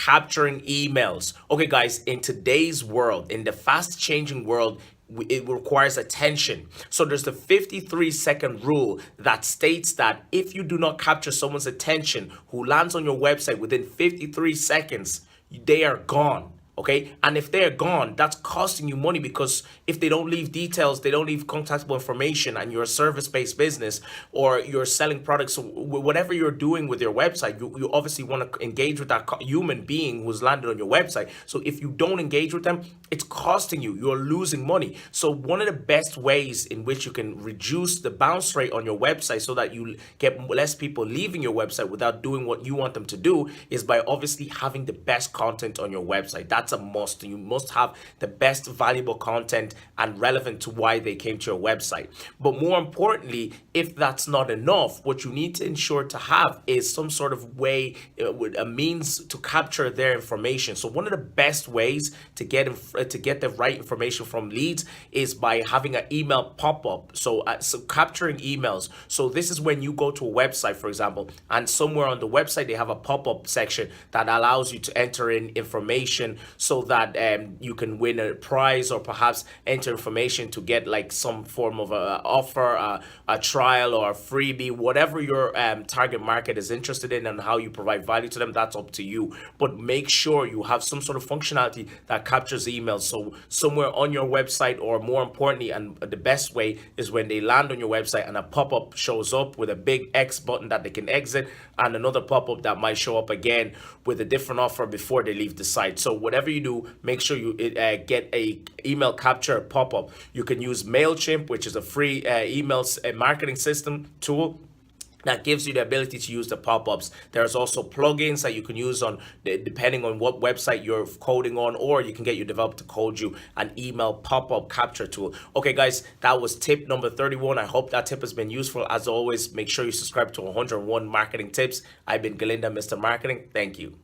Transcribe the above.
capturing emails. Okay, guys, in today's world, in the fast changing world, it requires attention. So there's the 53-second rule that states that if you do not capture someone's attention who lands on your website within 53 seconds, they are gone. Okay, and if they're gone, that's costing you money, because if they don't leave details, they don't leave contactable information, and you're a service-based business or you're selling products, so whatever you're doing with your website, you obviously want to engage with that human being who's landed on your website. So if you don't engage with them, it's costing you, you're losing money. So one of the best ways in which you can reduce the bounce rate on your website so that you get less people leaving your website without doing what you want them to do is by obviously having the best content on your website. That's a must. You must have the best valuable content and relevant to why they came to your website. But more importantly, if that's not enough, what you need to ensure to have is some sort of way, a means to capture their information. So one of the best ways to get the right information from leads is by having an email pop-up. So capturing emails. So this is when you go to a website, for example, and somewhere on the website they have a pop-up section that allows you to enter in information so that you can win a prize, or perhaps enter information to get like some form of a offer, a trial, or a freebie, whatever your target market is interested in and how you provide value to them. That's up to you, but make sure you have some sort of functionality that captures emails. So somewhere on your website, or more importantly, and the best way is when they land on your website and a pop-up shows up with a big X button that they can exit, and another pop-up that might show up again with a different offer before they leave the site. So whatever you do, make sure you get a email capture pop-up. You can use MailChimp, which is a free email marketing system tool that gives you the ability to use the pop-ups. There's also plugins that you can use on depending on what website you're coding on, or you can get your developer to code you an email pop-up capture tool. Okay, guys, that was tip number 31. I hope that tip has been useful. As always, make sure you subscribe to 101 Marketing Tips. I've been Galinda, Mr. Marketing. Thank you.